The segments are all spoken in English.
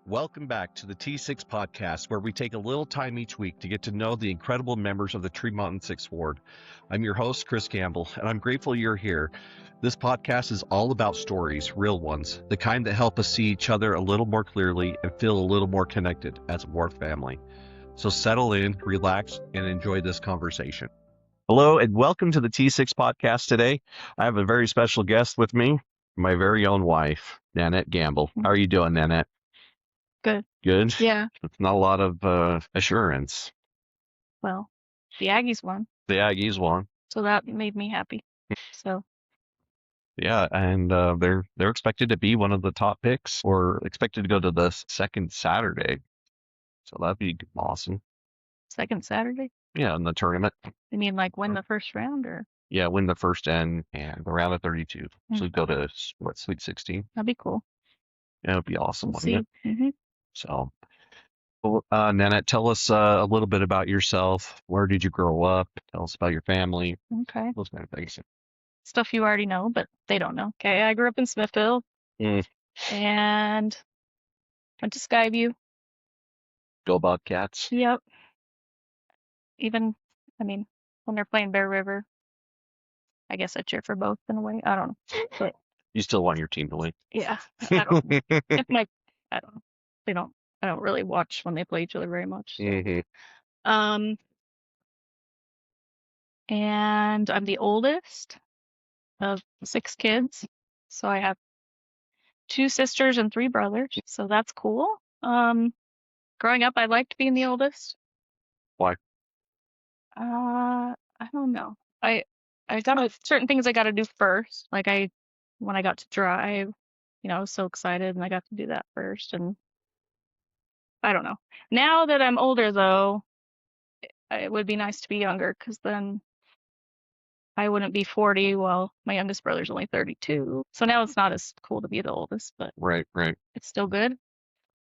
Welcome back to the T6 podcast, where we take a little time each week to get to know the incredible members of the Tremont and Sixth Ward. I'm your host, Chris Gamble, and I'm grateful you're here. This podcast is all about stories, real ones, the kind that help us see each other a little more clearly and feel a little more connected as a Ward family. So settle in, relax, and enjoy this conversation. Hello, and welcome to the T6 podcast today. I have a very special guest with me, my very own wife, Nanette Gamble. How are you doing, Nanette? Good. Good? Yeah. It's not a lot of assurance. Well, the Aggies won, The Aggies won. so that made me happy. So Yeah, and they're expected to be one of the top picks, or expected to go to the second Saturday. So that'd be awesome. second Saturday? Yeah, in the tournament. You mean like win the first round, or Yeah, win the first and the round of 32. So go to what, Sweet 16? that'd be cool. Yeah, it'd be awesome, We'll wouldn't see. it? So, well, Nanette, tell us a little bit about yourself. Where did you grow up? Tell us about your family. Okay. Those kind of things. Stuff you already know, but they don't know. Okay, I grew up in Smithville and went to Skyview. Go Bobcats. Yep. Even, I mean, when they're playing Bear River, I guess I cheer for both in a way. I don't know. But You still want your team to win. yeah, I don't know. I don't know. I don't really watch when they play each other very much. So. And I'm the oldest of 6 kids. So I have 2 sisters and 3 brothers. So that's cool. Growing up, I liked being the oldest. Why? I don't know. I got certain things I got to do first. Like when I got to drive, I was so excited and I got to do that first. And I don't know. Now that I'm older, though, it would be nice to be younger, because then I wouldn't be 40 while my youngest brother's only 32. So now it's not as cool to be the oldest, but Right. it's still good.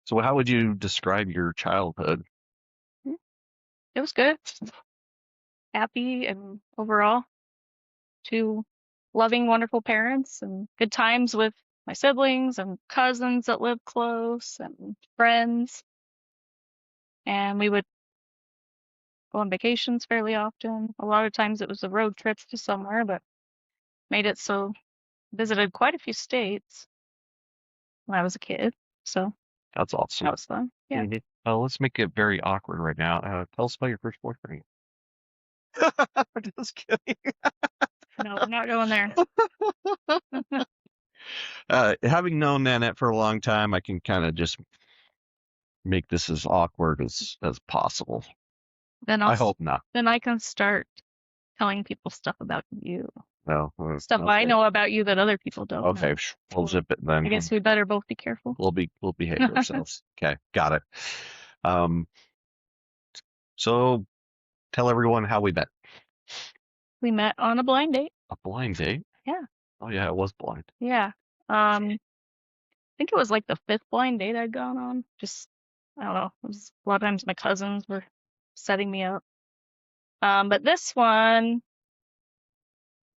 So how would you describe your childhood? It was good. Happy, and overall 2 loving, wonderful parents, and good times with my siblings and cousins that live close, and friends. And we would go on vacations fairly often. A lot of times it was a road trip to somewhere, but made it so visited quite a few states when I was a kid. So That's awesome. that was fun. Yeah. Let's make it very awkward right now. Tell us about your first boyfriend. Just kidding. No, we're not going there. Having known Nanette for a long time, I can kind of just make this as awkward as possible. I hope not. Then I can start telling people stuff about you. No. Stuff okay. I know about you that other people don't. Okay, know. We'll zip it then. I guess we better both be careful. We'll behave ourselves. Okay, got it. So tell everyone how we met. We met on a blind date. A blind date? Yeah. Oh yeah, it was blind. Yeah. I think it was like the 5th blind date I'd gone on. Just, I don't know. It was a lot of times my cousins were setting me up. But this one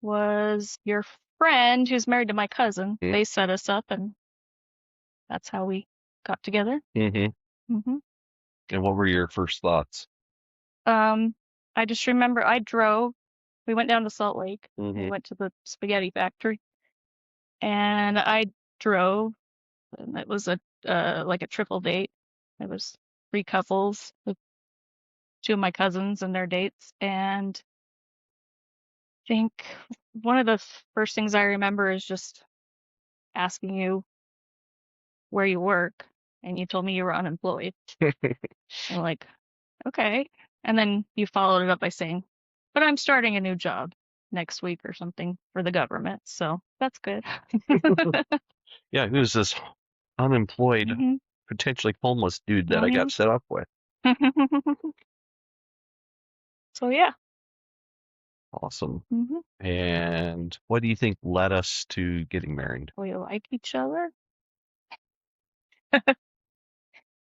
was your friend who's married to my cousin. They set us up, and that's how we got together. And what were your first thoughts? I just remember I drove. We went down to Salt Lake. We went to the spaghetti factory, and I drove. And it was like a triple date. It was 3 couples with 2 of my cousins and their dates. And I think one of the first things I remember is just asking you where you work, and you told me you were unemployed. I'm like, okay. And then you followed it up by saying, but I'm starting a new job next week or something for the government. So that's good. Yeah, who's this unemployed, potentially homeless dude that I got set up with? So yeah. Awesome. And what do you think led us to getting married? We like each other. I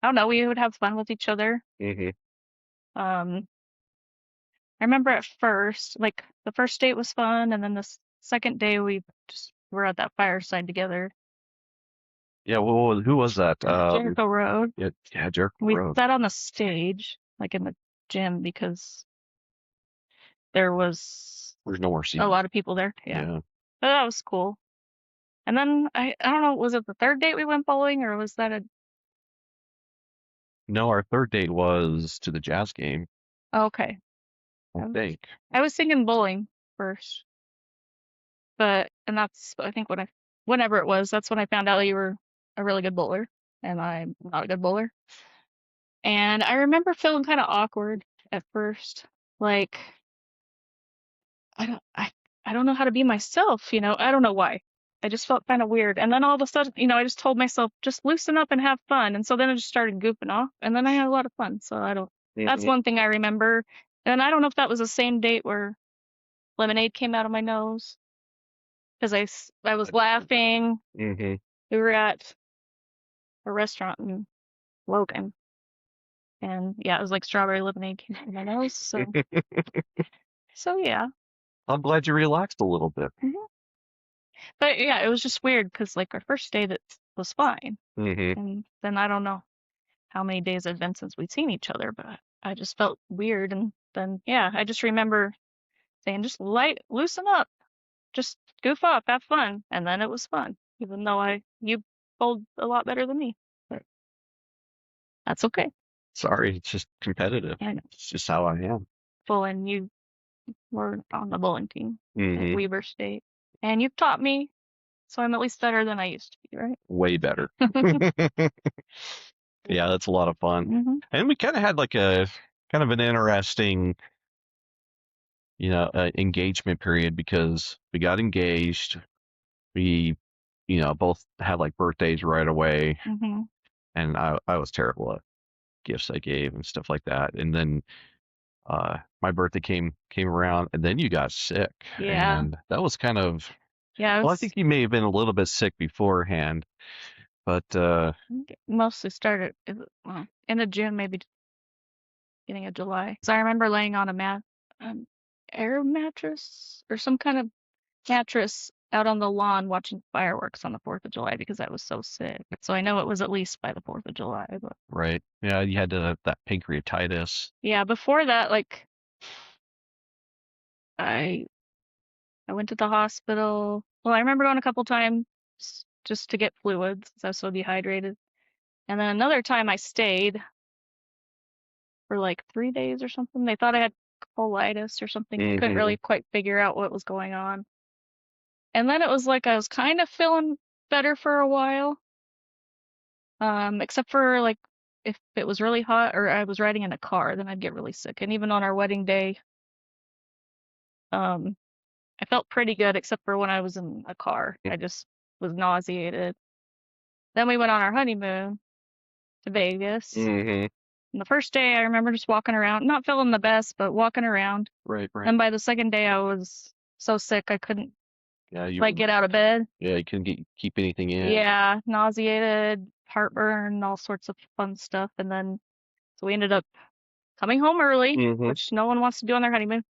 don't know. We would have fun with each other. I remember at first, like the first date was fun, and then the second day we just were at that fireside together. Yeah, well, who was that? Jericho Road. Yeah, Jericho We Road. sat on the stage, like in the gym, because there was There's no more a seating. lot of people there. Yeah. Yeah. But that was cool. And then I don't know, was it the third date we went bowling, or was that a No, our third date was to the jazz game, oh, okay. I think. I was thinking bowling first. And that's I think whenever it was, that's when I found out that you were a really good bowler and I'm not a good bowler. And I remember feeling kind of awkward at first. Like I don't I I don't know how to be myself, you know. I don't know why. I just felt kind of weird. And then all of a sudden, you know, I just told myself just loosen up and have fun. And so then I just started goofing off and then I had a lot of fun. So I don't that's one thing I remember. And I don't know if that was the same date where lemonade came out of my nose because I was laughing. Mm-hmm. We were at a restaurant in Logan, and yeah, it was like strawberry lemonade came out of my nose. So yeah. I'm glad you relaxed a little bit. hmm But yeah, it was just weird because like our first day that was fine, Mm-hmm. and then I don't know how many days it had been since we'd seen each other, but I just felt weird, and then yeah, I just remember saying just loosen up, just goof off, have fun, and then it was fun, even though you bowled a lot better than me, but that's okay. Sorry, it's just competitive. I know. It's just how I am. Well, and you were on the bowling team at Mm-hmm. Weber State, and you've taught me, so I'm at least better than I used to be, right? Way better. Yeah, that's a lot of fun. hmm And we kind of had like a kind of an interesting, engagement period because we got engaged. We, both had like birthdays right away, hmm and I was terrible at gifts I gave and stuff like that. And then my birthday came around, and then you got sick, Yeah. and that was kind of Yeah, well, I think you may have been a little bit sick beforehand, but it mostly started in the June, maybe beginning of July. So I remember laying on an air mattress or some kind of mattress out on the lawn watching fireworks on the 4th of July because I was so sick. So I know it was at least by the 4th of July. But right, yeah, you had that pancreatitis. yeah, before that, like I I went to the hospital. Well, I remember going a couple times just to get fluids 'cause I was so dehydrated. And then another time I stayed for like 3 days or something. They thought I had colitis or something. Couldn't really quite figure out what was going on. And then it was like I was kind of feeling better for a while. Except for like if it was really hot or I was riding in a car, then I'd get really sick. And even on our wedding day, um, I felt pretty good except for when I was in a car. I just was nauseated. Then we went on our honeymoon to Vegas. Mm-hmm. And the first day I remember just walking around, not feeling the best, but walking around. Right. And by the second day I was so sick I couldn't Yeah, like get out of bed. Yeah, you couldn't keep anything in. Yeah, nauseated, heartburn, all sorts of fun stuff. And then so we ended up coming home early, which no one wants to do on their honeymoon.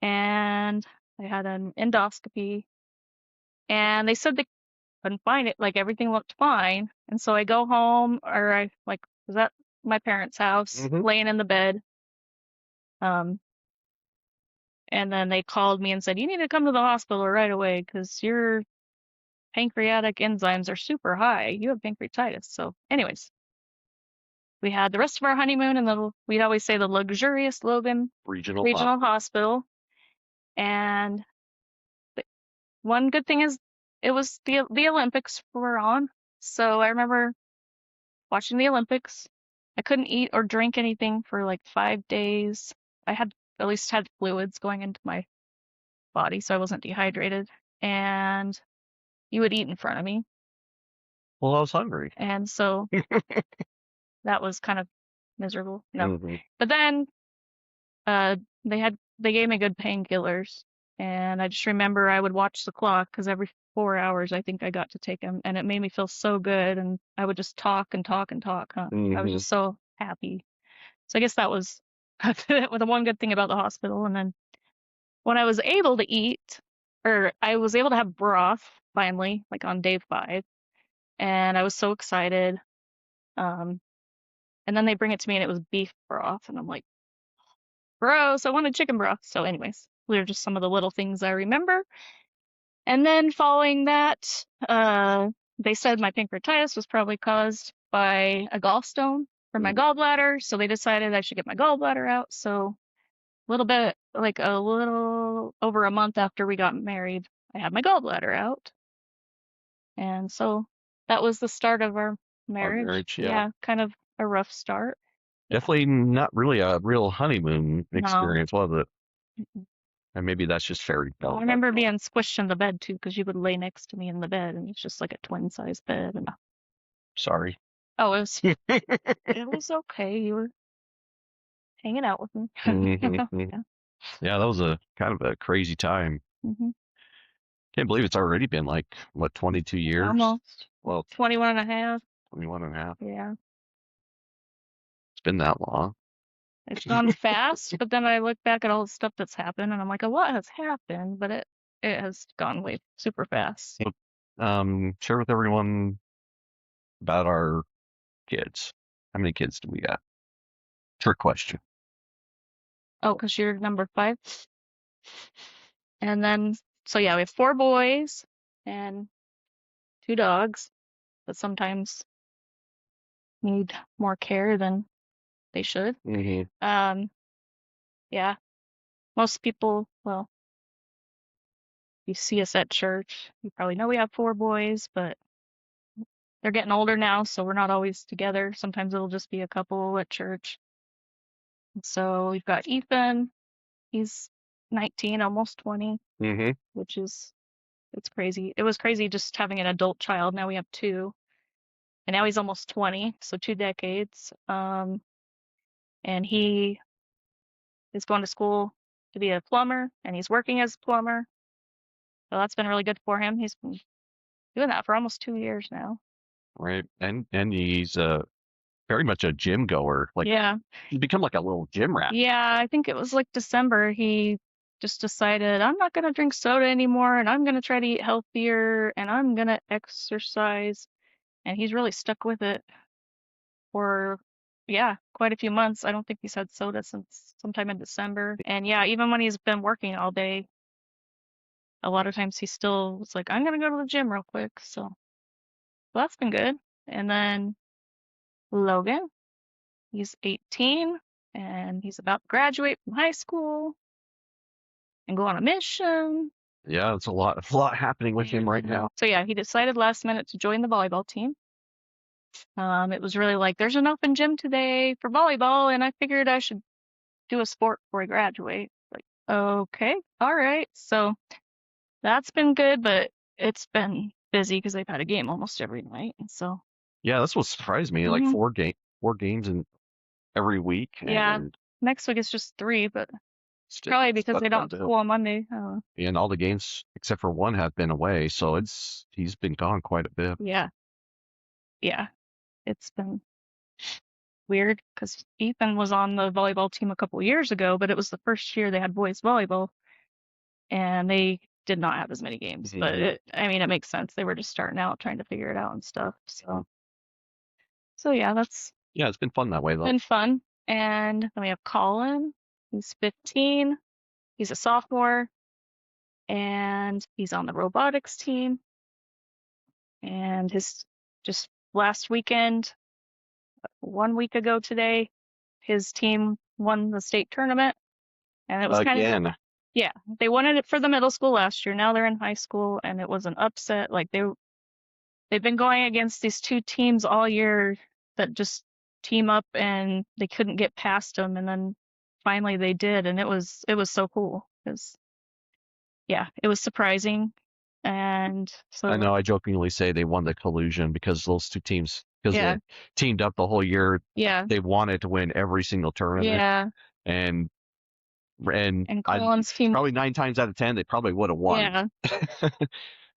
And I had an endoscopy and they said they couldn't find it. Like everything looked fine. And so I go home or I like was at my parents' house, laying in the bed. And then they called me and said, you need to come to the hospital right away because your pancreatic enzymes are super high. You have pancreatitis. So anyways, we had the rest of our honeymoon and we'd always say the luxurious Logan Regional Hospital. And one good thing is it was the Olympics were on. So I remember watching the Olympics. I couldn't eat or drink anything for like 5 days. I had at least had fluids going into my body, so I wasn't dehydrated. And you would eat in front of me. Well, I was hungry. And so that was kind of miserable. No. But then they gave me good painkillers. And I just remember I would watch the clock because every 4 hours I think I got to take them. And it made me feel so good. And I would just talk and talk and talk. I was just so happy. So I guess that was the one good thing about the hospital. And then when I was able to eat, or I was able to have broth finally, like on day 5, and I was so excited. And then they bring it to me and it was beef broth, and I'm like, gross, I wanted chicken broth. So anyways, they're just some of the little things I remember. And then following that, they said my pancreatitis was probably caused by a gallstone from my gallbladder, so they decided I should get my gallbladder out. So a little over a month after we got married, I had my gallbladder out. And so that was the start of our marriage. Yeah. Kind of a rough start. Definitely not really a real honeymoon experience, was it? Mm-mm. And maybe that's just fairy tale. I remember being squished in the bed too, because you would lay next to me in the bed, and it's just like a twin size bed. And Sorry. oh, it was okay. You were hanging out with me. Yeah, that was a kind of a crazy time. Can't believe it's already been like, what, 22 years? Almost. Well, 21 and a half. 21 and a half. Yeah. It's been that long. It's gone fast, but then I look back at all the stuff that's happened, and I'm like, a lot has happened, but it has gone way super fast. Share with everyone about our kids. How many kids do we got? Trick question. Oh, because you're number 5. And then, so yeah, we have 4 boys and 2 dogs that sometimes need more care than they should. Yeah, most people, well, you see us at church, you probably know we have 4 boys, but they're getting older now, so we're not always together. Sometimes it'll just be a couple at church. So we've got Ethan. He's 19, almost 20, which is, it's crazy. It was crazy just having an adult child. Now we have 2, and now he's almost 20, so 2 decades. And he is going to school to be a plumber, and he's working as a plumber. So that's been really good for him. He's been doing that for almost 2 years now. Right. And he's very much a gym goer. Like, yeah. He's become like a little gym rat. Yeah, I think it was like December. He just decided, I'm not going to drink soda anymore, and I'm going to try to eat healthier, and I'm going to exercise. And he's really stuck with it for, quite a few months. I don't think he's had soda since sometime in December. And yeah, even when he's been working all day, a lot of times he still was like, I'm going to go to the gym real quick. So well, that's been good. And then Logan, he's 18, and he's about to graduate from high school and go on a mission. Yeah, it's a lot happening with him right now. So yeah, he decided last minute to join the volleyball team. It was really like, there's an open gym today for volleyball, and I figured I should do a sport before I graduate. Like, okay, all right. So that's been good, but it's been busy because they've had a game almost every night. And so yeah, that's what surprised me. Like 4 games in every week. Yeah, next week it's just 3, but probably because they don't school on Monday. And all the games except for one have been away, so he's been gone quite a bit. Yeah, it's been weird because Ethan was on the volleyball team a couple years ago, but it was the first year they had boys volleyball, and they did not have as many games. But it makes sense. They were just starting out, trying to figure it out and stuff. So yeah, it's been fun that way though. Been fun. And then we have Colin. He's 15. He's a sophomore, and he's on the robotics team. And just last weekend, 1 week ago today, his team won the state tournament, and it was kind of, they won it for the middle school last year. Now they're in high school, and it was an upset. Like they've been going against these 2 teams all year that just team up, and they couldn't get past them, and then finally they did, and it was so cool. It was surprising. And so I know I jokingly say they won the collusion because those 2 teams, because they teamed up the whole year. They wanted to win every single tournament. And Colin's team, probably 9 times out of 10 they probably would have won.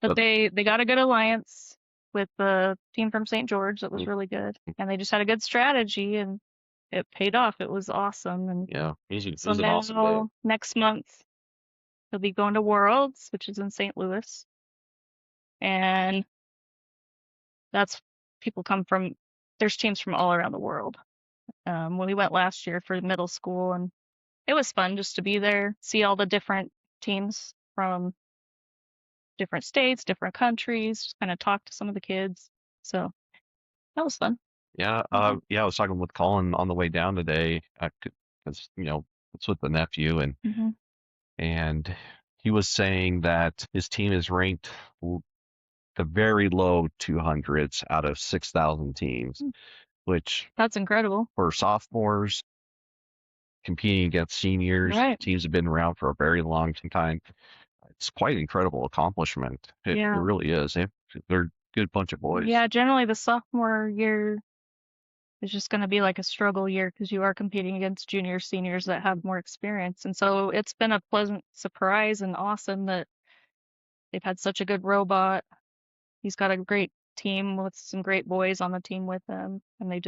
But they got a good alliance with the team from St. George that was really good, and they just had a good strategy, and it paid off. It was awesome. And so an awesome day. Next month he'll be going to Worlds, which is in St. Louis, and that's people come from. There's teams from all around the world. When we went last year for middle school, and it was fun just to be there, see all the different teams from different states, different countries, just kind of talk to some of the kids. So that was fun. Yeah, yeah, I was talking with Colin on the way down today, because it's with the nephew, Mm-hmm. and he was saying that his team is ranked the very low 200s out of 6,000 teams, which That's incredible. for sophomores competing against seniors, Right. teams have been around for a very long time. It's quite an incredible accomplishment. It Yeah. really is. They're a good bunch of boys. Yeah, generally the sophomore year is just going to be like a struggle year because you are competing against juniors, seniors that have more experience. And so it's been a pleasant surprise and awesome that they've had such a good robot. He's got a great team with some great boys on the team with him, and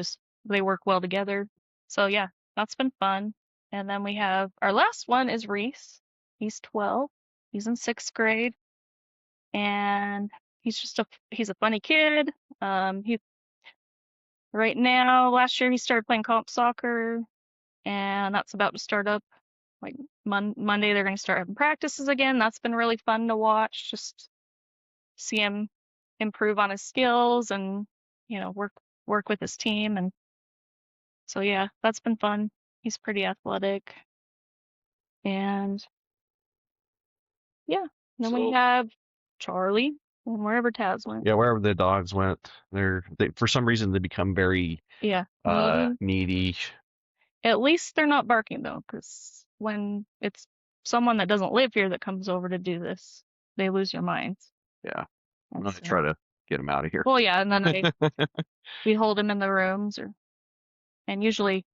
they work well together. So yeah, that's been fun. And then we have our last one is Reese. He's 12. He's in 6th grade, and he's a funny kid. He right now, last year he started playing comp soccer, and that's about to start up. Like Monday, they're going to start having practices again. That's been really fun to watch. Just see him improve on his skills and work with his team. And so yeah, that's been fun. He's pretty athletic. And yeah, then we have Charlie and wherever Taz went. Yeah, wherever the dogs went, they for some reason they become very needy. At least they're not barking though, because when it's someone that doesn't live here that comes over to do this, they lose their minds. Yeah, I'm gonna try to get him out of here. Well, yeah, and then we hold him in the rooms, and usually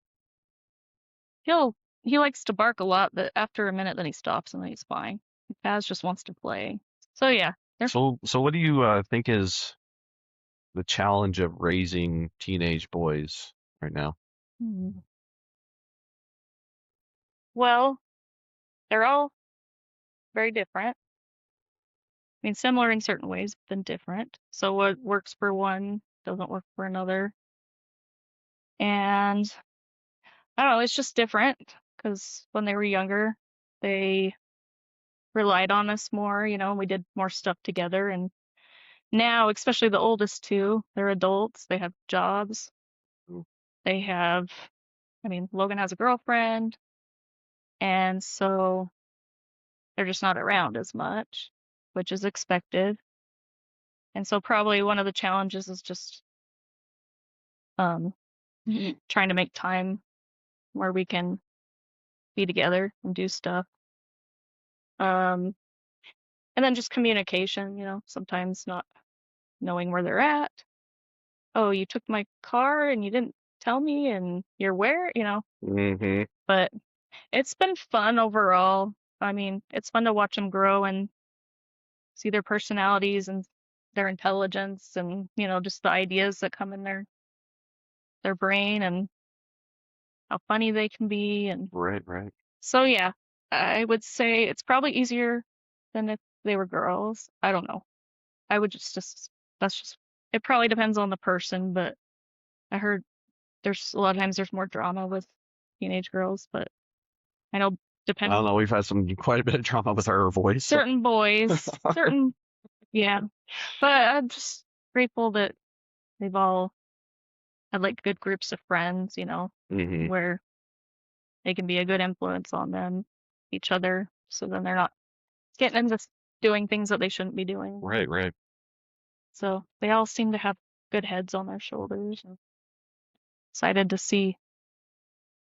he likes to bark a lot, but after a minute, then he stops and then he's fine. Paz just wants to play. So yeah. So what do you think is the challenge of raising teenage boys right now? Well, they're all very different. I mean, similar in certain ways, but then different. So what works for one doesn't work for another. And I don't know, it's just different because when they were younger, they relied on us more, we did more stuff together. And now, especially the oldest two, they're adults, they have jobs. They have, Logan has a girlfriend, and so they're just not around as much, which is expected. And so probably one of the challenges is just trying to make time where we can be together and do stuff. And then just communication, sometimes not knowing where they're at. Oh, you took my car and you didn't tell me, and you're where, But it's been fun overall. It's fun to watch them grow and see their personalities and their intelligence and, just the ideas that come in their brain and how funny they can be. And right. So yeah, I would say it's probably easier than if they were girls. I don't know. I would it probably depends on the person, but I heard there's a lot of times there's more drama with teenage girls, but I know I don't know, we've had quite a bit of drama with our voice. Certain boys, yeah. But I'm just grateful that they've all had like good groups of friends, where they can be a good influence on them, each other, so then they're not getting into doing things that they shouldn't be doing. Right. So they all seem to have good heads on their shoulders. And excited to see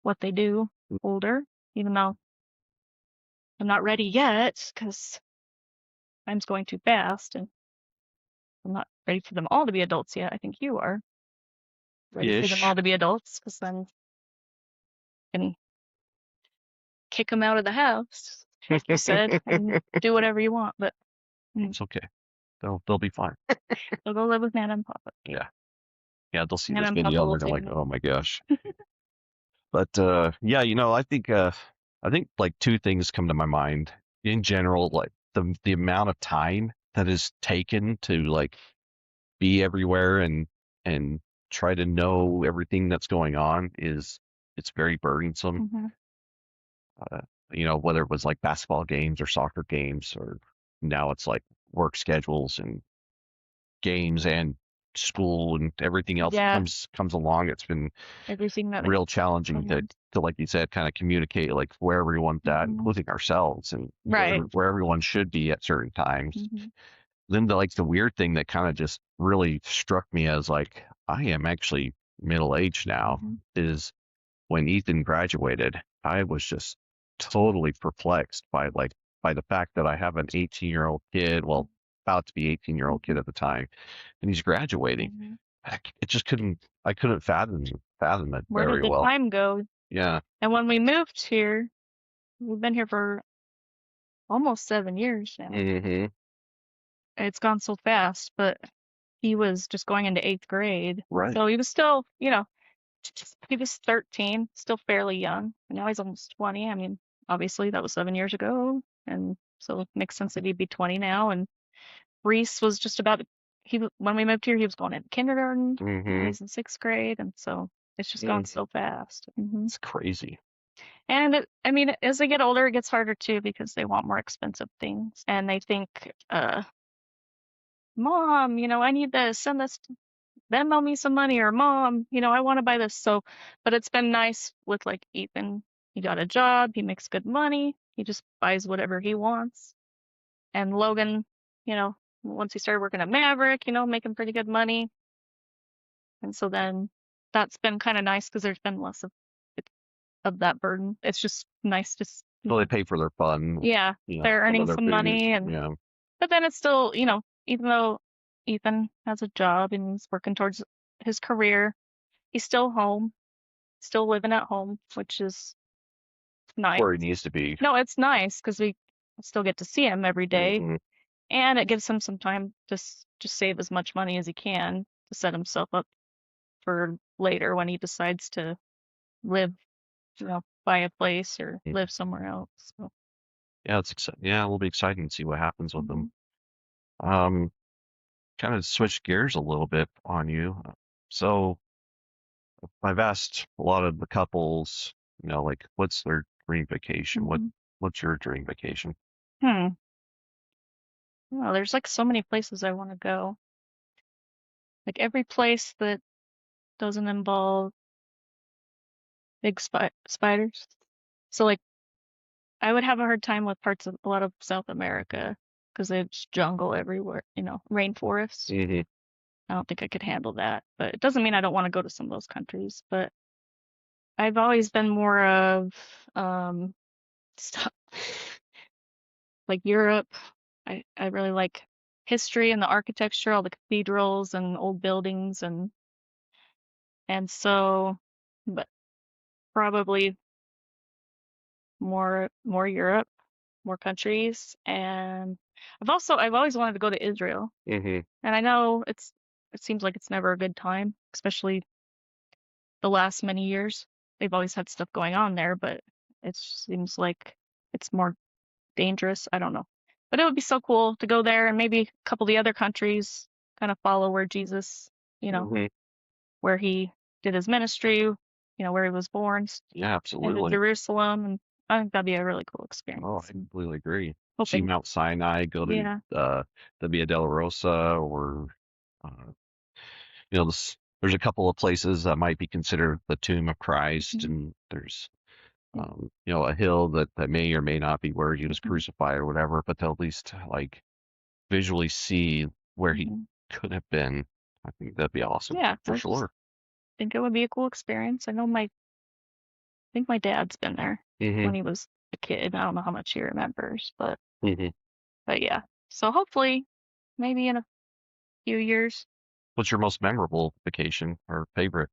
what they do older, even though I'm not ready yet because time's going too fast and I'm not ready for them all to be adults yet. I think you are ready for them all to be adults because then you can kick them out of the house, like you said, and do whatever you want. But it's okay. They'll be fine. They'll go live with Nana and Papa. Yeah, they'll see this video and they're like, oh my gosh. But yeah, I think like two things come to my mind in general, like the amount of time that is taken to like be everywhere and try to know everything that's going on it's very burdensome. Mhm. Uh, whether it was like basketball games or soccer games, or now it's like work schedules and games and school and everything else that Yeah, comes along. It's been everything that real is challenging going to on. like you said, kind of communicate like where everyone's at, Mhm. including ourselves, and Right. where everyone should be at certain times. Mhm. Then the weird thing that kind of just really struck me as like I am actually middle aged now Mhm. is when Ethan graduated, I was just totally perplexed by by the fact that I have an 18-year-old kid, well, about to be 18-year-old kid Mhm. at the time, and he's graduating. Mhm. It just I couldn't fathom it Where did very the well. time go? Yeah. And when we moved here, we've been here for almost 7 years now. Hmm. It's gone so fast, but he was just going into 8th grade. Right. So he was still, he was 13, still fairly young. And now he's almost 20. I mean, obviously that was 7 years ago. And so it makes sense that he'd be 20 now. And Reese was just about, when we moved here, he was going into kindergarten. Now Hmm. he's in 6th grade. And so it's just gone Hmm. so fast. It's crazy. And I mean, as they get older, it gets harder too because they want more expensive things. And they think, Mom, I need to send this Venmo me some money, or Mom, I want to buy this. So, but it's been nice with like Ethan. He got a job, he makes good money, he just buys whatever he wants. And Logan, once he started working at Maverick, making pretty good money. And so then that's been kind of nice because there's been less of that burden. It's just nice to, So they pay for their fun, yeah, they're some earning of their some booze. money. And Yeah. but then it's still, even though Ethan has a job and he's working towards his career, he's still home, still living at home, which is nice. Where he needs to be. No, it's nice because we still get to see him every day, Hmm. and it gives him some time to just save as much money as he can to set himself up for later when he decides to live, buy a place or live somewhere else. So, Yeah, yeah, it'll be exciting to see what happens with them. mhm. Um, Kind of switch gears a little bit on you. So I've asked a lot of the couples, like what's their dream vacation? Mhm. What's your dream vacation? Hmm. Well, there's like so many places I want to go. Like every place that doesn't involve big spiders. So like I would have a hard time with parts of a lot of South America because there's jungle everywhere, rainforests. Hmm. I don't think I could handle that, but it doesn't mean I don't want to go to some of those countries. But I've always been more of stuff like Europe. I really like history and the architecture, all the cathedrals and old buildings, and so, but probably more Europe, more countries. And I've always wanted to go to Israel. Hmm. And I know it seems like it's never a good time, especially the last many years. They've always had stuff going on there, but it seems like it's more dangerous. I don't know. But it would be so cool to go there and maybe a couple of the other countries kind of follow where Jesus, you know, Hmm. where he did his ministry, where he was born, Yeah, into absolutely. Jerusalem. And I think that'd be a really cool Oh, experience. I And completely agree. See hoping, Mount Sinai, go to yeah. the Via Dolorosa, or uh, there's a couple of places that might be considered the tomb of Christ, Mhm. and there's Yeah. a hill that may or may not be where he was Mhm. crucified or whatever, but they'll at least like visually see where he Mhm. could have been. I think that'd be awesome Yeah, for I just sure. think it would be a cool experience. I think my dad's been there Hmm. when he was a kid. I don't know how much he remembers, but Hmm. yeah. So hopefully, maybe in a few years. What's your most memorable vacation or favorite?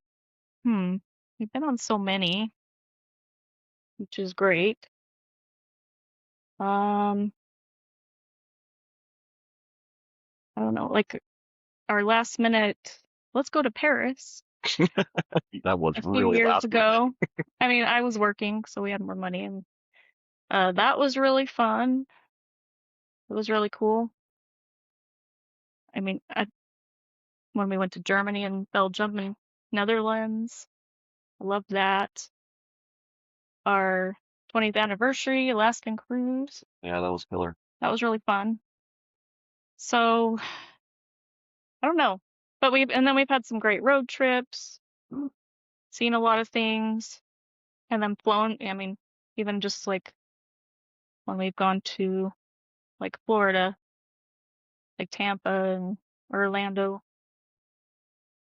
Hmm. We've been on so many, which is great. Um, I don't know, like our last minute, let's go to Paris That was a few really years last minute. ago. I mean, I was working, so we had more money, and that was really fun. It was really cool. I mean, when we went to Germany and Belgium and Netherlands. I loved that. Our 20th anniversary Alaskan cruise. Yeah, that was killer. That was really fun. So I don't know, but then we've had some great road trips, seen a lot of things, and then flown. I mean, even just like when we've gone to like Florida, like Tampa and Orlando,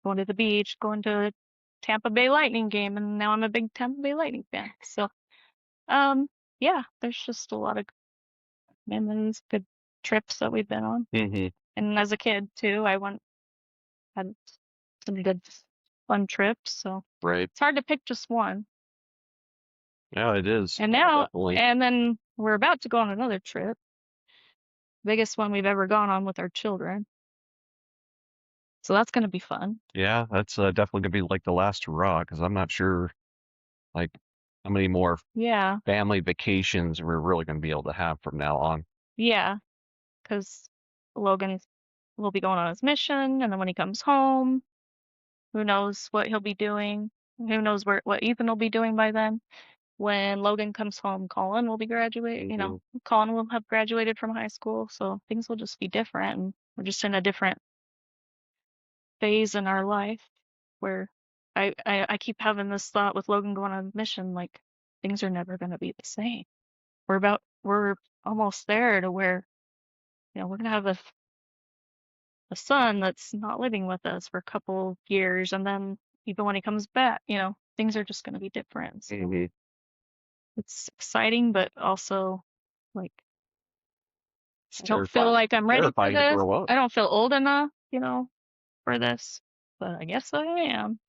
going to the beach, going to a Tampa Bay Lightning game, and now I'm a big Tampa Bay Lightning fan. So, yeah, there's just a lot of memories, good trips that we've been on. And as a kid too, had some good fun trips. So it's hard to pick just one. Yeah, it is. And now, definitely. and then we're about to go on another trip, biggest one we've ever gone on with our children. So that's going to be fun. Yeah, that's definitely gonna be like the last hurrah, because I'm not sure like how many more family vacations we're really gonna be able to have from now on. Yeah, because Logan will be going on his mission, and then when he comes home, who knows what he'll be doing? Who knows what Ethan will be doing by then? When Logan comes home, Colin will be graduating. You know, Colin will have graduated from high school, so things will just be different, and we're just in a different phase in our life where I keep having this thought with Logan going on a mission, like things are never going to be the same. We're almost there to where, you know, we're gonna have a son that's not living with us for a couple years, and then even when he comes back, you know, things are just gonna be different. So it's exciting, but also like I don't feel like I'm ready for this. I don't feel old enough, you know, for this, but I guess I am.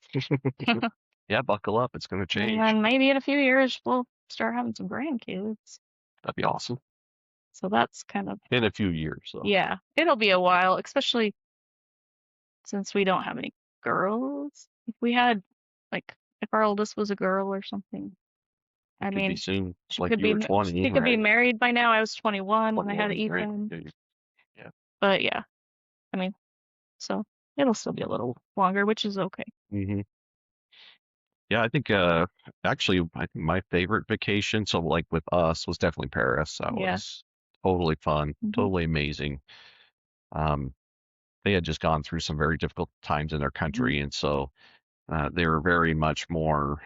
Yeah, buckle up. It's going to change. And then maybe in a few years we'll start having some grandkids. That'd be awesome. So that's kind of in a few years. So. Yeah, it'll be a while, especially since we don't have any girls. If we had, like, if our oldest was a girl or something, I mean, be soon. she like could be 20, she could be married by now. I was 21 when I had Ethan. Right. Yeah. But yeah, I mean, so it'll still be a little longer, which is okay. Yeah, I think actually I think my favorite vacation, so like with us, was definitely Paris. That was totally fun, totally amazing. They had just gone through some very difficult times in their country, and so they were very much more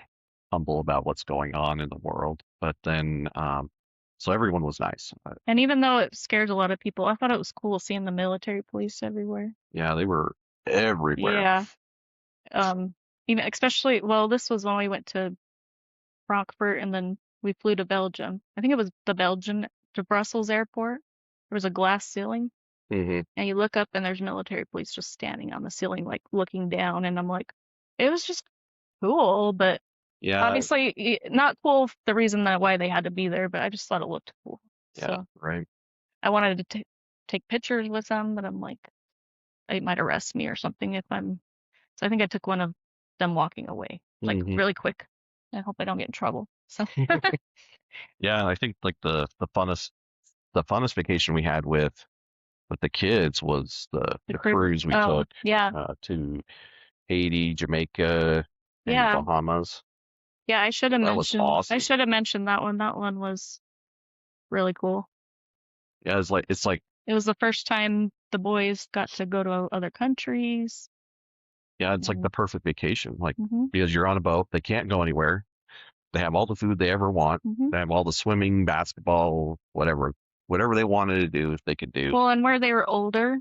humble about what's going on in the world. But then, so everyone was nice. And even though it scares a lot of people, I thought it was cool seeing the military police everywhere. Yeah, they were everywhere. Yeah. Even especially, well, this was when we went to Frankfurt and then we flew to Belgium. I think it was to Brussels airport. There was a glass ceiling. And you look up and there's military police just standing on the ceiling, like looking down. And I'm like, it was just cool, but obviously not cool for the reason why they had to be there, but I just thought it looked cool. Yeah, so right. I wanted to take pictures with them, but I'm like, they might arrest me or something if I'm. So I think I took one of them walking away, like really quick. I hope I don't get in trouble. So. Yeah, I think like the funnest vacation we had with the kids was the cruise we took to Haiti, Jamaica, and the Bahamas. Yeah, I should have mentioned. Awesome. I should have mentioned that one. That one was really cool. Yeah, it's like it was the first time the boys got to go to other countries. Yeah, it's like the perfect vacation, like because you're on a boat, they can't go anywhere. They have all the food they ever want. They have all the swimming, basketball, whatever they wanted to do, if they could do. Well, and where they were older,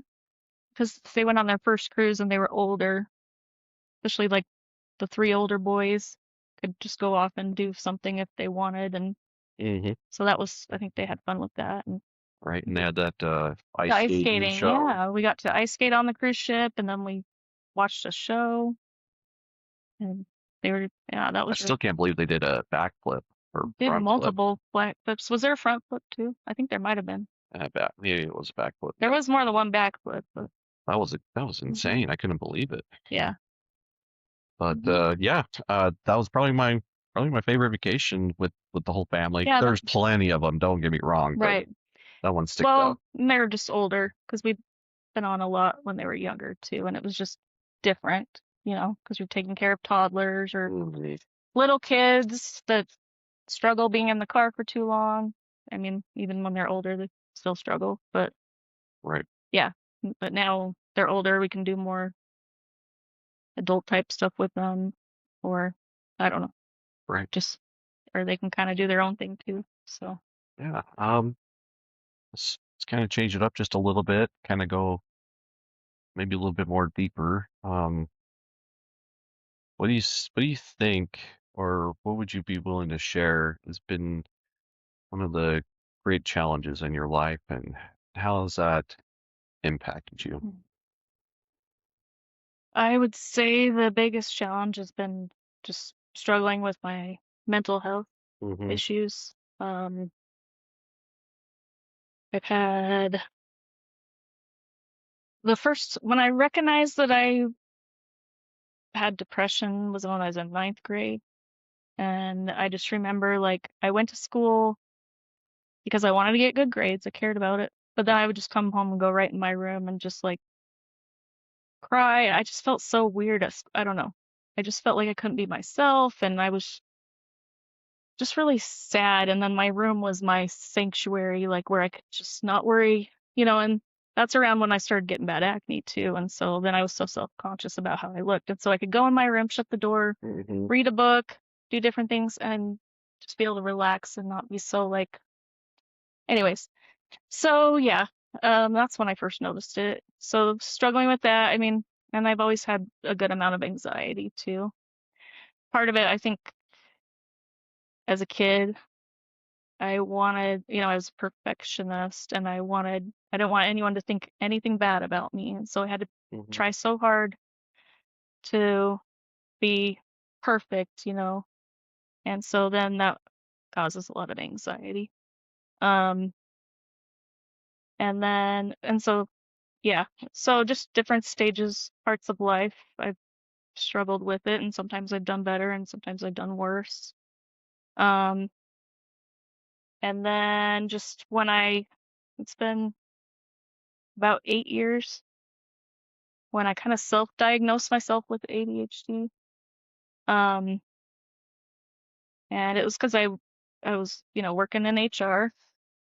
because they went on their first cruise and they were older, especially like the 3 older boys could just go off and do something if they wanted, and so that was, I think they had fun with that. And right, and they had that ice skating show. Yeah, we got to ice skate on the cruise ship, and then we watched a show, and they were that was. I still can't believe they did a backflip or did front multiple backflips. Was there a front flip too? I think there might have been. Maybe it was a backflip. There was more than one backflip, but that was insane. I couldn't believe it. Yeah. But that was probably my favorite vacation with the whole family. Yeah, there's plenty of them. Don't get me wrong. Right. But that one sticks out. Well, they're just older because we've been on a lot when they were younger too, and it was just different, because you're taking care of toddlers or Mhm. little kids that struggle being in the car for too long. I mean, even when they're older, they still struggle. But Right. yeah, but now they're older, we can do more adult type stuff with them, or I don't know, Right. just or they can kind of do their own thing too. So Yeah. Let's kind of change it up just a little bit, kind of go maybe a little bit more deeper. What do you think, or what would you be willing to share has been one of the great challenges in your life, and how has that impacted you? I would say the biggest challenge has been just struggling with my mental health Mm-hmm. issues. I've had when I recognized that I had depression was when I was in ninth grade. And I just remember like I went to school because I wanted to get good grades. I cared about it. But then I would just come home and go right in my room and just like cry. I just felt so weird. I don't know. I just felt like I couldn't be myself and I was just really sad. And then my room was my sanctuary, like where I could just not worry, and that's around when I started getting bad acne too. And so then I was so self-conscious about how I looked. And so I could go in my room, shut the door, Mm-hmm. read a book, do different things, and just be able to relax and not be so like, anyways. So yeah, that's when I first noticed it. So struggling with that, I mean, and I've always had a good amount of anxiety too. Part of it, I think, as a kid, I wanted, I was a perfectionist and I didn't want anyone to think anything bad about me. And so I had to Mm-hmm. try so hard to be perfect, and so then that causes a lot of anxiety. Um, and so, yeah, so just different stages, parts of life, I've struggled with it, and sometimes I've done better and sometimes I've done worse. Um, and then just it's been about 8 years when I kind of self-diagnosed myself with ADHD. Um, and it was because I was, working in HR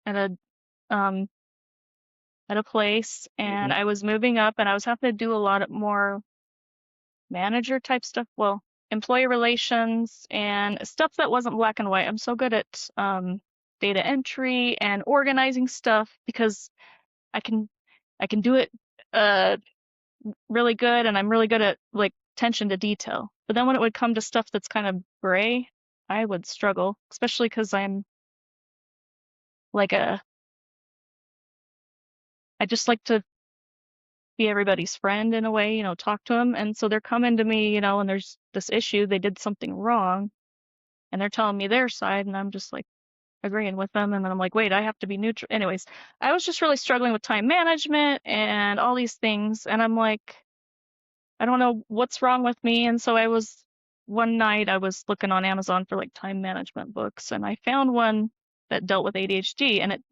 at um a place, and Mm-hmm. I was moving up, and I was having to do a lot of more manager type stuff. Well, employee relations and stuff that wasn't black and white. I'm so good at data entry and organizing stuff because I can I can do it uh really good, and I'm really good at like attention to detail. But then when it would come to stuff that's kind of gray, I would struggle, especially because I'm like I just like to be everybody's friend in a way, talk to them. And so they're coming to me, and there's this issue, they did something wrong, and they're telling me their side, and I'm just like agreeing with them. And then I'm like, wait, I have to be neutral. Anyways, I was just really struggling with time management and all these things. And I'm like, I don't know what's wrong with me. And so one night I was looking on Amazon for like time management books, and I found one that dealt with ADHD, and it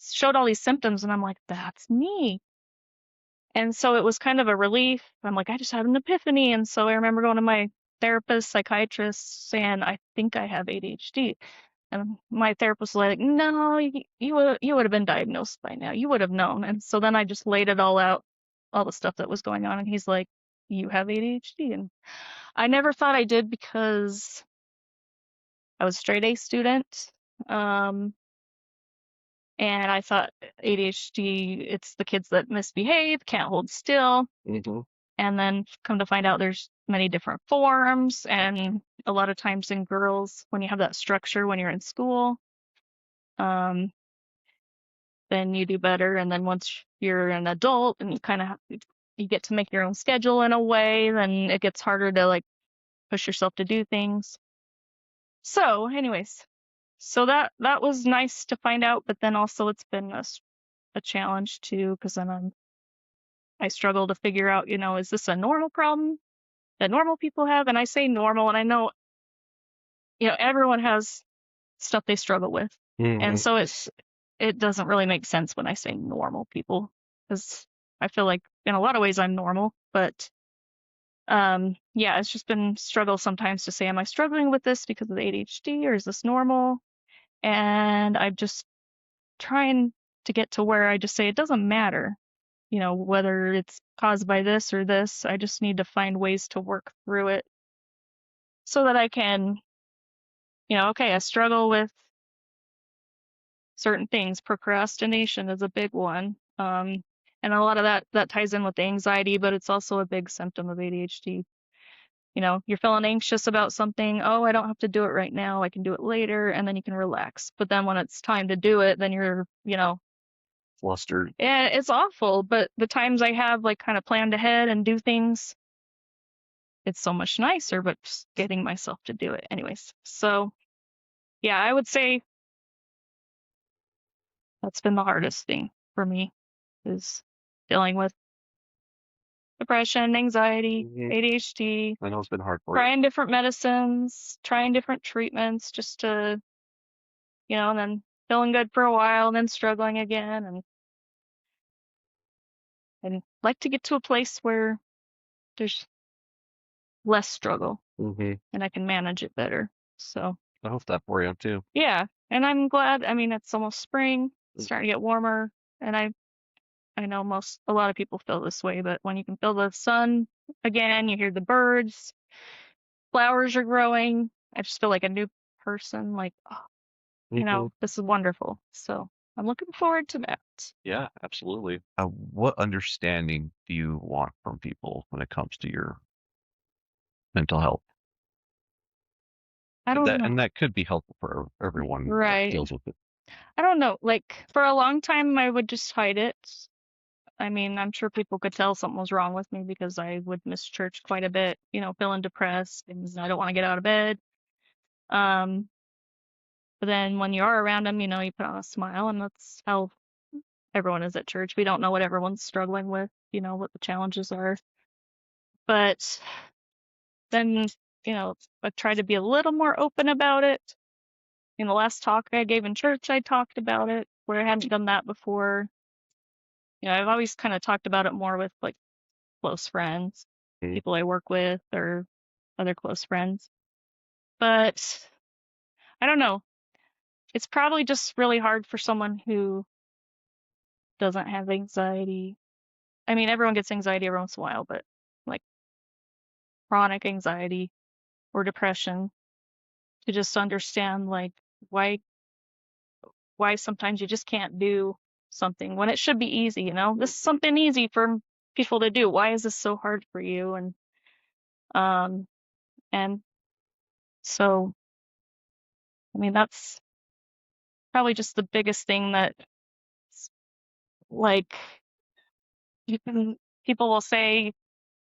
showed all these symptoms, and I'm like, that's me. And so it was kind of a relief. I'm like, I just had an epiphany. And so I remember going to my therapist, psychiatrist, saying, I think I have ADHD. And my therapist was like, no, you would have been diagnosed by now. You would have known. And so then I just laid it all out, all the stuff that was going on. And he's like, you have ADHD. And I never thought I did because I was a straight A student. Um, and I thought ADHD, it's the kids that misbehave, can't hold still. Mm-hmm. And then come to find out there's many different forms. And a lot of times in girls, when you have that structure when you're in school, um, then you do better. And then once you're an adult and you get to make your own schedule in a way, then it gets harder to like push yourself to do things. So anyways, so that was nice to find out, but then also it's been a challenge too, because then I struggle to figure out, is this a normal problem that normal people have? And I say normal, and I know, everyone has stuff they struggle with. And Mm-hmm. so it doesn't really make sense when I say normal people, because I feel like in a lot of ways I'm normal, but Yeah, it's just been struggle sometimes to say, am I struggling with this because of the ADHD or is this normal? And I'm just trying to get to where I just say it doesn't matter, whether it's caused by this or this. I just need to find ways to work through it so that I can, okay, I struggle with certain things. Procrastination is a big one. And a lot of that ties in with the anxiety, but it's also a big symptom of ADHD. You're feeling anxious about something. Oh, I don't have to do it right now. I can do it later, and then you can relax. But then when it's time to do it, then you're, Flustered. yeah, it's awful. But the times I have like kind of planned ahead and do things, it's so much nicer, but just getting myself to do it anyways. So yeah, I would say that's been the hardest thing for me is dealing with depression, anxiety, ADHD, I know it's been hard for you. trying different medicines, trying different treatments just to, and then feeling good for a while, and then struggling again. And like to get to a place where there's less struggle and I can manage it better. So I hope that for you too. yeah, and I'm glad. I mean, it's almost spring, it's starting to get warmer, and I know a lot of people feel this way, but when you can feel the sun again, you hear the birds, flowers are growing. I just feel like a new person, like, oh, this is wonderful. So I'm looking forward to that. Yeah, absolutely. What understanding do you want from people when it comes to your mental health? I don't know. And that could be helpful for everyone that Right. deals with it. I don't know. Like for a long time, I would just hide it. I mean, I'm sure people could tell something was wrong with me because I would miss church quite a bit, feeling depressed and I don't want to get out of bed. Um, but then when you are around them, you put on a smile, and that's how everyone is at church. We don't know what everyone's struggling with, what the challenges are. But then, I try to be a little more open about it. In the last talk I gave in church, I talked about it where I hadn't done that before. I've always kind of talked about it more with like close friends, people I work with, or other close friends. But I don't know. It's probably just really hard for someone who doesn't have anxiety. I mean, everyone gets anxiety every once in a while, but like chronic anxiety or depression, to just understand like why sometimes you just can't do something when it should be easy, This is something easy for people to do. Why is this so hard for you? Um and so I mean that's probably just the biggest thing that like you can people will say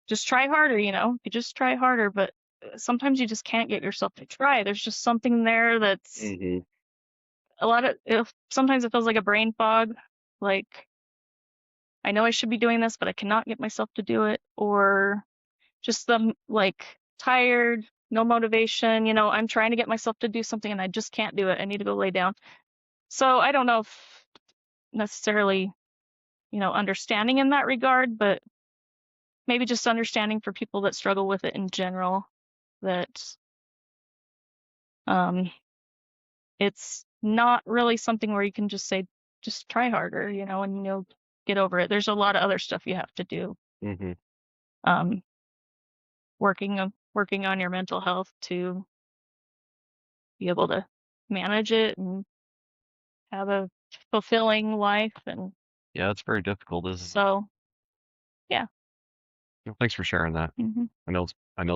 just try harder, you just try harder, but sometimes you just can't get yourself to try. There's just something there that's sometimes it feels like a brain fog, like I know I should be doing this, but I cannot get myself to do it, or just the like tired, no motivation, I'm trying to get myself to do something and I just can't do it. I need to go lay down. So I don't know if necessarily, understanding in that regard, but maybe just understanding for people that struggle with it in general, that it's not really something where you can just say, just try harder, and you'll get over it. There's a lot of other stuff you have to do. Um, working on your mental health to be able to manage it and have a fulfilling life. And yeah, it's very difficult, isn't it? So yeah. Well, thanks for sharing that. I know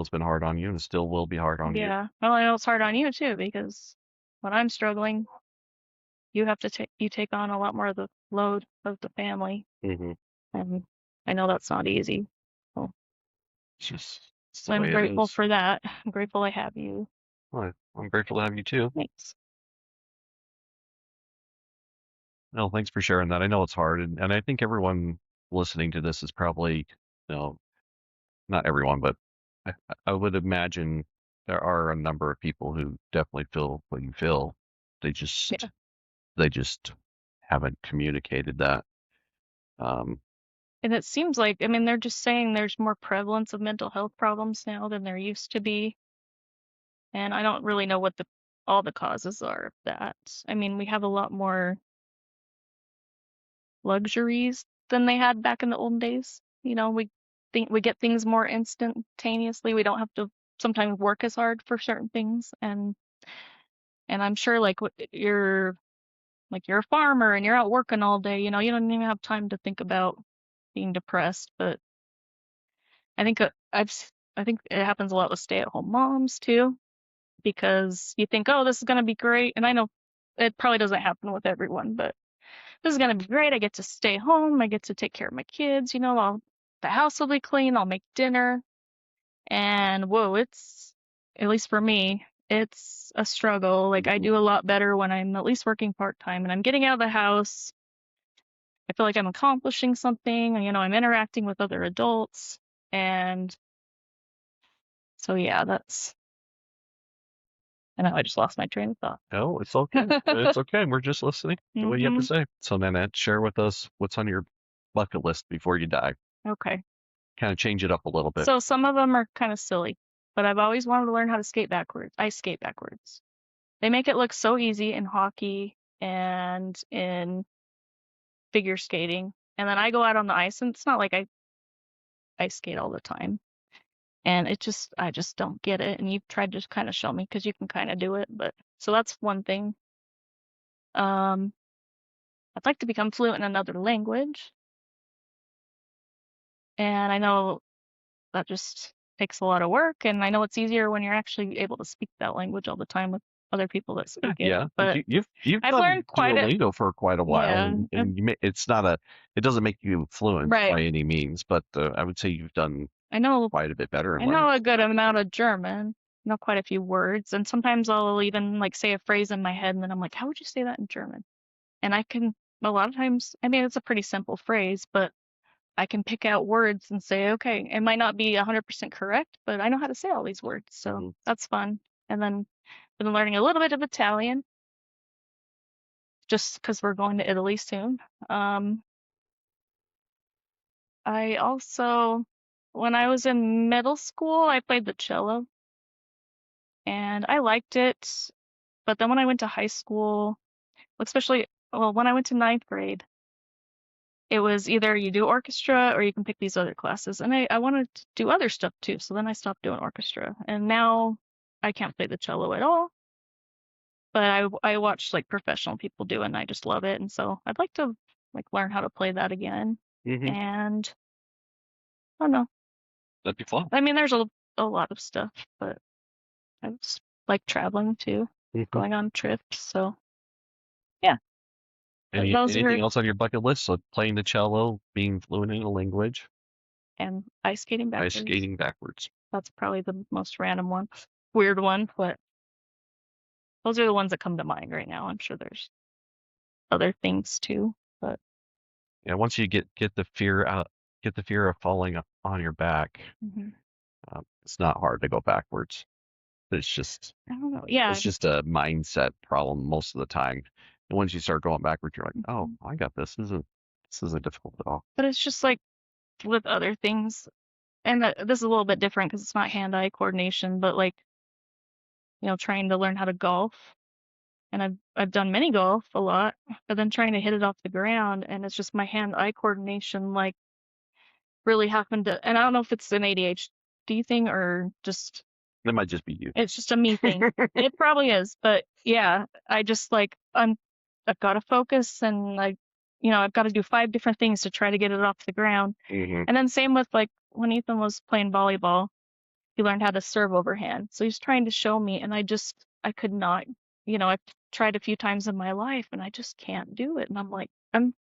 it's been hard on you, and it still will be hard on you. Yeah. Well, I know it's hard on you too, because when I'm struggling, you have to take on a lot more of the load of the family. And I know that's not easy. So I'm grateful for that. I'm grateful I have you. Well, I'm grateful to have you too. Thanks. No, thanks for sharing that. I know it's hard, and I think everyone listening to this is probably, not everyone, but I would imagine there are a number of people who definitely feel what you feel. They just haven't communicated that. And it seems like, I mean, they're just saying there's more prevalence of mental health problems now than there used to be. And I don't really know what all the causes are of that. I mean, we have a lot more luxuries than they had back in the olden days. You know, we get things more instantaneously. We don't have to sometimes work as hard for certain things. And I'm sure like you're a farmer and you're out working all day, you know, you don't even have time to think about being depressed. But I think I think it happens a lot with stay-at-home moms too, because you think, oh, this is gonna be great. And I know it probably doesn't happen with everyone, but this is gonna be great. I get to stay home. I get to take care of my kids. You know, the house will be clean. I'll make dinner. And whoa, it's, at least for me, it's a struggle. Like I do a lot better when I'm at least working part-time and I'm getting out of the house. I feel like I'm accomplishing something. You know, I'm interacting with other adults. And so, yeah, I know I just lost my train of thought. Oh, it's okay. It's okay. We're just listening to what you have to say. So, Nanette, share with us what's on your bucket list before you die. Okay. Kind of change it up a little bit. So some of them are kind of silly, but I've always wanted to learn how to skate backwards. I skate backwards. They make it look so easy in hockey and in figure skating. And then I go out on the ice and it's not like I ice skate all the time. And I just don't get it. And you've tried to kind of show me because you can kind of do it. But so that's one thing. I'd like to become fluent in another language. And I know that just takes a lot of work. And I know it's easier when you're actually able to speak that language all the time with other people that speak it. Yeah, but you've I've done learned quite Duolingo for quite a while, Yeah, and it's not it doesn't make you fluent Right. by any means, but I would say you've done I know quite a bit better in I know learning. a good amount of German. I know quite a few words, and sometimes I'll even like say a phrase in my head, and then I'm like, how would you say that in German? And I can a lot of times. I mean, it's a pretty simple phrase, but I can pick out words and say, okay, it might not be 100% correct, but I know how to say all these words, so that's fun. And then I've been learning a little bit of Italian, just because we're going to Italy soon. I also, when I was in middle school, I played the cello and I liked it. But then when I went to high school, especially, well, when I went to ninth grade, it was either you do orchestra or you can pick these other classes. And I wanted to do other stuff too. So then I stopped doing orchestra. And now I can't play the cello at all. But I watch like professional people do it and I just love it. And so I'd like to like learn how to play that again. And I don't know. That'd be fun. I mean, there's a lot of stuff, but I just like traveling too, going on trips. So yeah. Anything else on your bucket list? So playing the cello, being fluent in a language, and ice skating backwards. Ice skating backwards. That's probably the most random one, weird one, but those are the ones that come to mind right now. I'm sure there's other things too, but yeah, once you get the fear out, get the fear of falling on your back, it's not hard to go backwards. It's just, I don't know. Yeah, it's just a mindset problem most of the time. And once you start going backwards, you're like, oh, I got this. This isn't difficult at all. But it's just like with other things, and this is a little bit different because it's not hand-eye coordination, but like, you know, trying to learn how to golf. And I've done mini golf a lot, but then trying to hit it off the ground, and it's just my hand-eye coordination like really happened to, and I don't know if it's an ADHD thing or just it might just be you. It's just a me thing. It probably is, but yeah, I just like I've got to focus and like, you know, I've got to do 5 different things to try to get it off the ground. And then same with like when Ethan was playing volleyball, he learned how to serve overhand. So he's trying to show me, and I could not, you know, I've tried a few times in my life and I just can't do it. And I'm like, I'm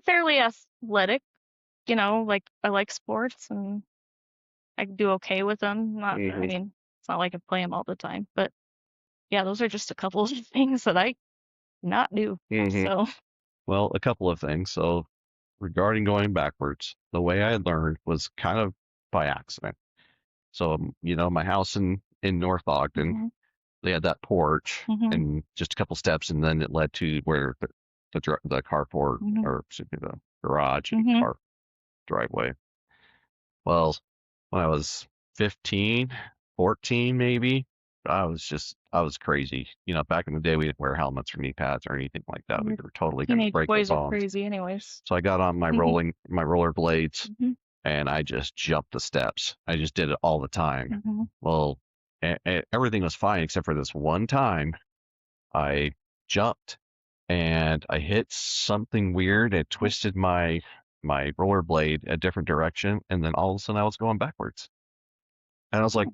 fairly athletic, you know, like I like sports and I do okay with them. I mean, it's not like I play them all the time, but yeah, those are just a couple of things that I not do. So, well, a couple of things. So regarding going backwards, the way I learned was kind of by accident. So, you know, my house in North Ogden, they had that porch and just a couple steps, and then it led to where the carport or excuse me, the garage the right way. Well, when I was 15, 14 maybe, I was crazy. Back in the day, we didn't wear helmets or knee pads or anything like that. We were totally going to Teenage break our boys are bones. crazy anyways. So I got on my roller blades Mhm. and I just jumped the steps. I just did it all the time. Mhm. Well, everything was fine except for this one time I jumped and I hit something weird. It twisted my rollerblade a different direction, and then all of a sudden I was going backwards. And I was like,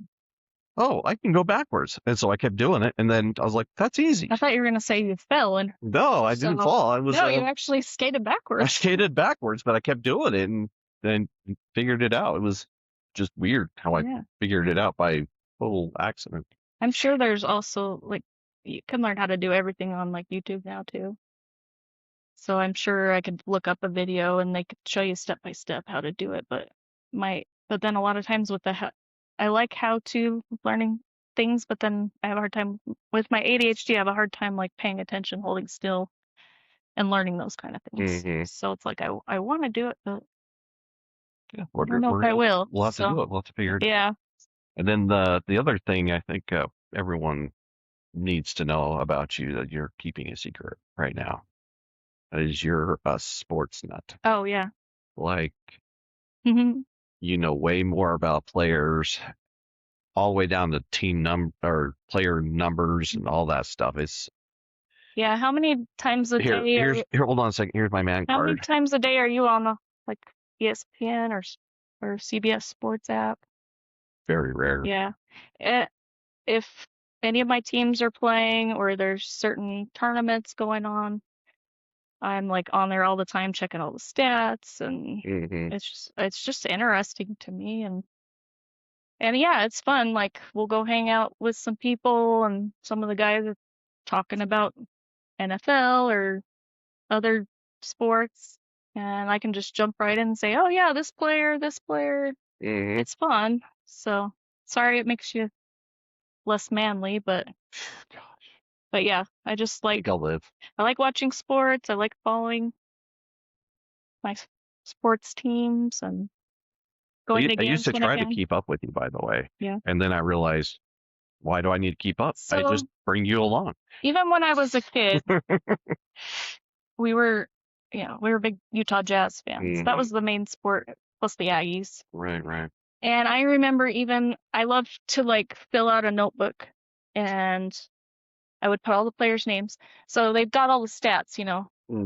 "Oh, I can go backwards." And so I kept doing it, and then I was like, "That's easy." I thought you were gonna say you fell, and No, I didn't so fall. I was no, you actually skated I backwards. skated backwards, but I kept doing it and then figured it out. It was just weird how I Yeah. figured it out by total accident. I'm sure there's also like you can learn how to do everything on like YouTube now too. So I'm sure I could look up a video and they could show you step by step how to do it. But then a lot of times with I like how to learning things, but then I have a hard time with my ADHD. I have a hard time like paying attention, holding still, and learning those kind of things. Mm-hmm. So it's like I want to do it, but Yeah, I don't know if I will. we'll have to So do it. We'll have to figure it out. yeah. And then the other thing I think everyone needs to know about you that you're keeping a secret right now is you're a sports nut. Oh yeah. Like Mhm. you know way more about players all the way down to or player numbers and all that stuff. It's Yeah. How many times a day here. Hold on a second. Here's my man how many card. times a day are you on the like ESPN or CBS Sports app? Very rare. Yeah. Eh, If any of my teams are playing or there's certain tournaments going on, I'm like on there all the time checking all the stats, and Mm-hmm. it's just interesting to me, and yeah, it's fun. Like we'll go hang out with some people and some of the guys are talking about NFL or other sports, and I can just jump right in and say, "Oh yeah, this player, this player." Mm-hmm. It's fun. So, sorry it makes you less manly, but yeah, I just I think I'll live. I like watching sports. I like following my sports teams and going to I used games to when I try to can. keep up with you, by the way, Yeah. and then I realized, why do I need to keep up? I So just bring you along. even when I was a kid, we were, we were big Utah Jazz fans. That was the main sport, plus the Aggies. Right, right. And I remember I loved to like fill out a notebook and I would put all the players' names. So they've got all the stats,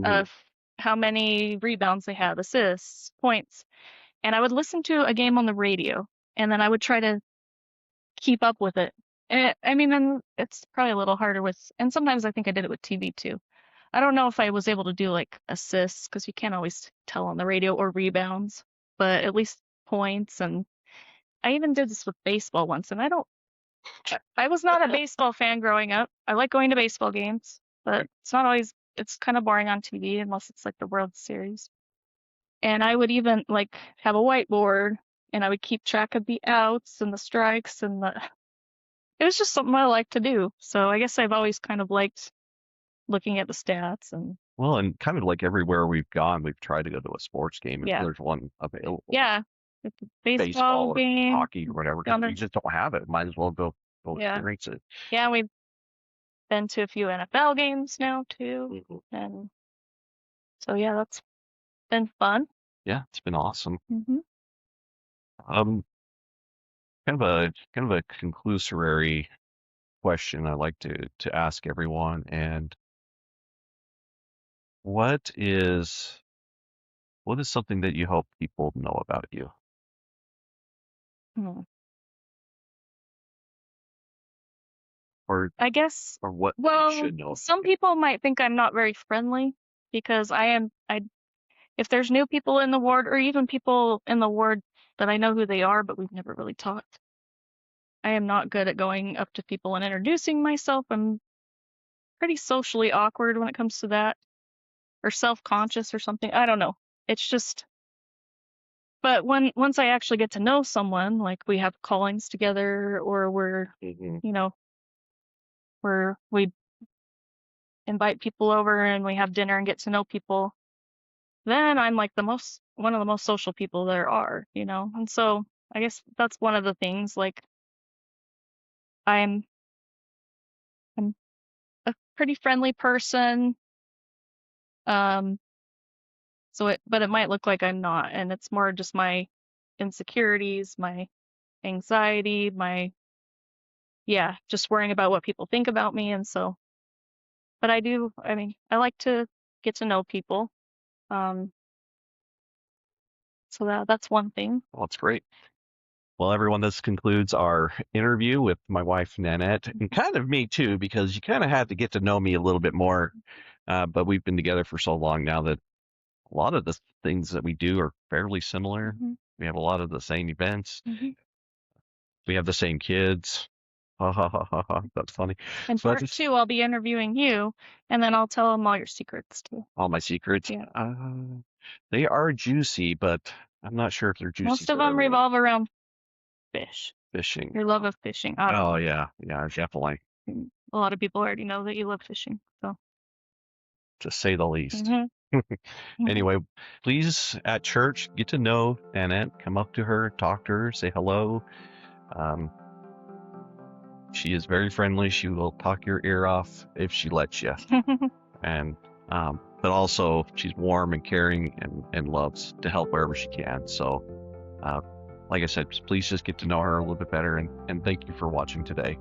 of how many rebounds they have, assists, points. And I would listen to a game on the radio and then I would try to keep up with it. I mean, and it's probably a little harder and sometimes I think I did it with TV too. I don't know if I was able to do like assists because you can't always tell on the radio or rebounds, but at least points. And I even did this with baseball once, and I was not a baseball fan growing up. I like going to baseball games, but it's kind of boring on TV unless it's like the World Series. And I would even like have a whiteboard and I would keep track of the outs and the strikes it was just something I like to do. So I guess I've always kind of liked looking at the stats and Well, and kind of like everywhere we've gone, we've tried to go to a sports game if yeah. there's one available. Yeah. It's a baseball Baseball or game. hockey or whatever, because we just don't have it. Might as well go Yeah. experience it. Yeah, we've been to a few NFL games now too. And so yeah, that's been fun. Yeah, it's been awesome. Hmm. Um, kind of a conclusory question I like to ask everyone, and what is something that you hope people know about you, or I guess, what they well, should know? some people might think I'm not very friendly because if there's new people in the ward or even people in the ward that I know who they are, but we've never really talked, I am not good at going up to people and introducing myself. I'm pretty socially awkward when it comes to that, or self-conscious or something. I don't know. It's just, but once I actually get to know someone, like we have callings together or where we invite people over and we have dinner and get to know people, then I'm like one of the most social people there are, you know? And so I guess that's one of the things, like I'm a pretty friendly person. But it might look like I'm not, and it's more just my insecurities, my anxiety, just worrying about what people think about me. And so, but I like to get to know people. So that's one thing. Well, that's great. Well, everyone, this concludes our interview with my wife, Nanette, and kind of me too, because you kind of had to get to know me a little bit more. But we've been together for so long now that a lot of the things that we do are fairly similar. We have a lot of the same events. We have the same kids. Ha ha ha ha ha. That's funny. And So part two, I'll be interviewing you, and then I'll tell them all your secrets too. all my secrets. Yeah. They are juicy, but I'm not sure if they're juicy. Most of them revolve around fishing. Your love of fishing. Oh yeah, definitely. A lot of people already know that you love fishing, so to say the least. Anyway, please at church get to know Nanette. Come up to her, talk to her, say hello. She is very friendly. She will talk your ear off if she lets you. And but also she's warm and caring and loves to help wherever she can. So like I said, please just get to know her a little bit better, and thank you for watching today.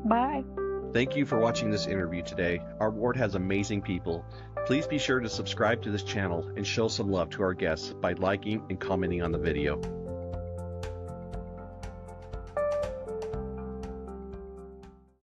Bye. Thank you for watching this interview today. Our ward has amazing people. Please be sure to subscribe to this channel and show some love to our guests by liking and commenting on the video.